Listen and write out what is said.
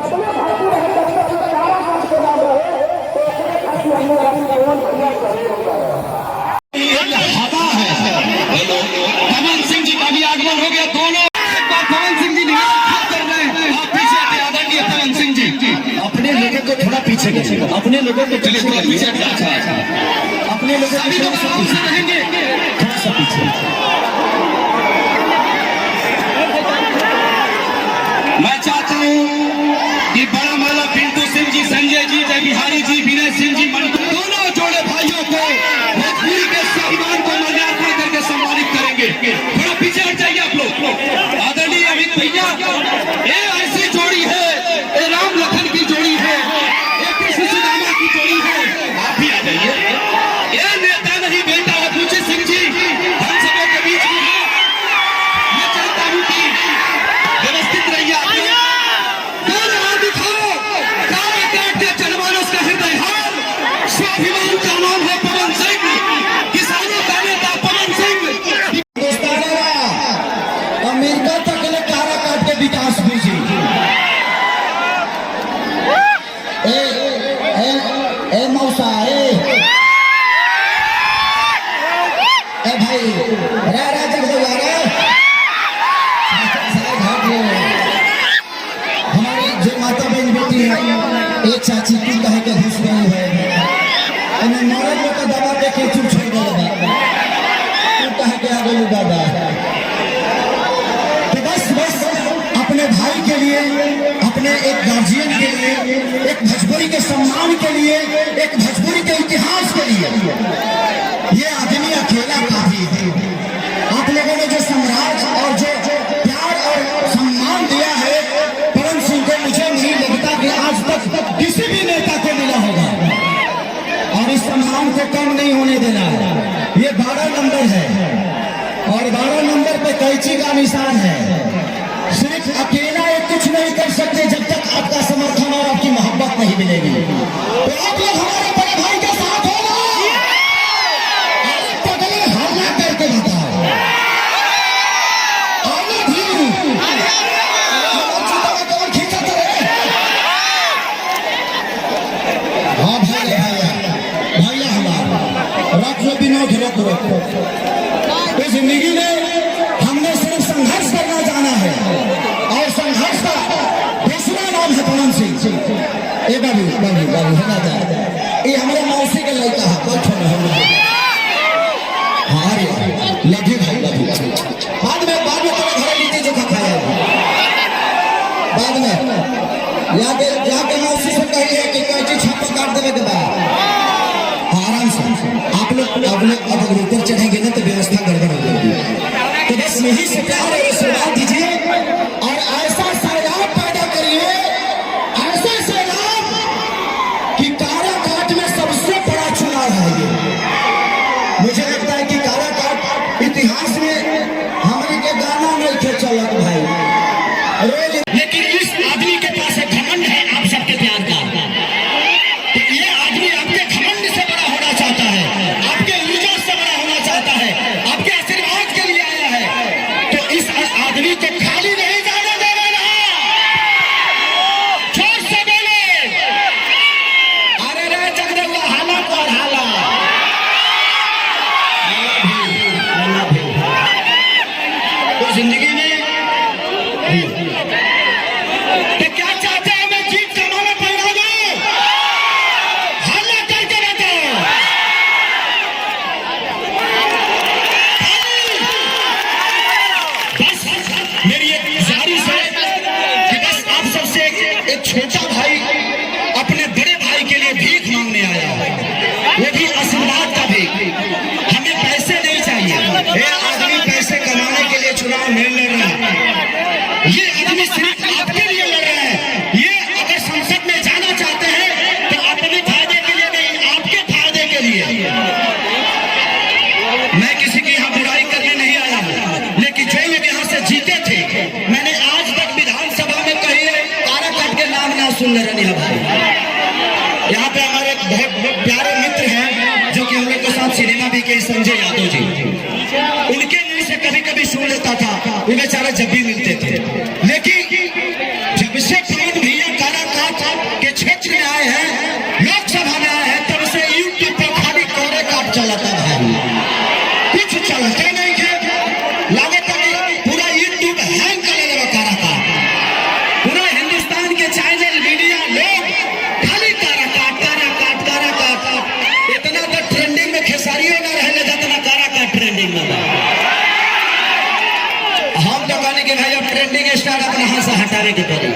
हवा है। पवन सिंह जी का भी आगमन हो गया। दोनों पवन सिंह जी कर रहे हैं। आप पीछे आदरणीय पवन सिंह जी अपने लोगों को थोड़ा पीछे करिए। अपने लोगों को चलिए थोड़ा पीछे। अच्छा अपने लोगों को पीछे रहेंगे, थोड़ा सा पीछे। मैं चाहता हूँ कि बड़ा माला पिंटू सिंह जी, संजय जी, जय बिहारी जी, विनय सिंह जी, दोनों जोड़े भाइयों को भोजपुरी के सम्मान को मर्यादा करके सम्मानित करेंगे। थोड़ा पीछे हट जाइए आप लोग। आदरणीय अमित भैया, ये ऐसी जोड़ी है, ये राम लखन की जोड़ी है, ये कृष्ण सुदामा की जोड़ी है। आप भी आ जाइए। ये नेता नहीं बेटा है पूछे सिंह जी, हम सबों के बीच में है। मैं चाहता हूँ कि व्यवस्थित रहिए। स्वाभिमान का नाम है पवन सिंह, किसानों का नेता पवन सिंह। अमेरिका तक ने कारा काट के विकास भेजी। ए मौसा ए भाई रा जगदुआ रे हमारी जो माता बहन बेटी है, एक चाची की कहे के घुस गई है, मरद लोग का दबा देखे चुप छोड़ गए दादा। तो बस अपने भाई के लिए, अपने एक गार्जियन के लिए, एक भोजपुरी के सम्मान के लिए, एक भोजपुरी के इतिहास के लिए ये आदमी अकेला काफी है। आप लोगों ने जो सम्राट और जो प्यार और सम्मान दिया है पवन सिंह को, मुझे नहीं लगता कि आज तक किसी भी नेता को मिला होगा। और इस सम्मान को कम नहीं होने देना है। ये 12 नंबर है और 12 नंबर पे कैंची का निशान है। सिर्फ अकेला ये कुछ नहीं कर सकते जब तक आपका समर्थन और आपकी मोहब्बत नहीं मिलेगी। तो आप लोग हमारे बड़े भाई के साथ हो ना, पगले हल्ला करके बताओ। हाँ भैया रखो विनोद रखो। इस जिंदगी में हमने सिर्फ संघर्ष करना जाना है और संघर्ष का दूसरा नाम है पवन सिंह। ये बाबू होना चाहिए। ये हमारे मौसी के लड़का है, कोई छोड़ हाँ लगे भाई लगे। बाद में तेरे घर लीजिए जो खाया बाद में जाके मौसी से कही है कि कैची छापा काट देवे के बाद आराम से आप लोग अगर ऊपर चढ़ेंगे ना तो व्यवस्था गड़बड़ हो जाएगी। तो बस यही से प्यार और आशीर्वाद दीजिए और ऐसा सैलाब पैदा करिए, ऐसा सैलाब कि काराकाट में सबसे बड़ा चुनाव है ये। मुझे लगता है कि काराकाट इतिहास में हमारे के गाना नहीं थे चलत भाई, लेकिन इस आदमी के पास एक घमंड है आप सबके प्यार का। तो ये आदमी आपके घमंड से बड़ा होना चाहता है, आपके ऊर्जा से बड़ा होना चाहता है, आपके आशीर्वाद के लिए आया है। तो इस आदमी को खाली नहीं जाने देना। जोर से बोले अरे रे जगदुआ हाला पर हाला। तो जिंदगी में तो क्या चाहते हैं, मैं जीत कमाना पैदा दो, हल्ला करके बताओ। बस मेरी एक गुजारिश है कि बस आप सबसे एक छोटा भाई अपने बड़े भाई के लिए भीख मांगने आया है, वो भी आशीर्वाद का भीख। हमें पैसे नहीं चाहिए। ये आदमी पैसे कमाने के लिए चुनाव नहीं लड़ रहा है, ये आदमी सिर्फ आपके लिए लड़ रहा है। ये अगर संसद में जाना चाहते हैं तो अपने फायदे के लिए नहीं, आपके फायदे के लिए। मैं किसी की यहाँ बुराई करने नहीं आया हूँ, लेकिन जो लोग यहाँ से जीते थे, मैंने आज तक विधानसभा में कहीं काराकाट के नाम ना सुन रहे भाई। यहाँ पे हमारे बहुत प्यारे मित्र हैं जो कि हम लोग के साथ सिनेमा भी के, संजय यादव जी, उनके मुंह से कभी कभी सुन लेता था, वो बेचारा जब भी मिलते थे। लेकिन जब से पवन भैया कारा लागे पूरा यूट्यूब हैंग कर लेगा कारा काट, पूरा हिंदुस्तान के चैनल मीडिया लोग खाली कारा काट। इतना तो ट्रेंडिंग में खेसारियों ना रहने जितना कारा काट ट्रेंडिंग में। हम तो कहने के भाई अब ट्रेंडिंग स्टार अपना हाथ से हटावे के पड़ी।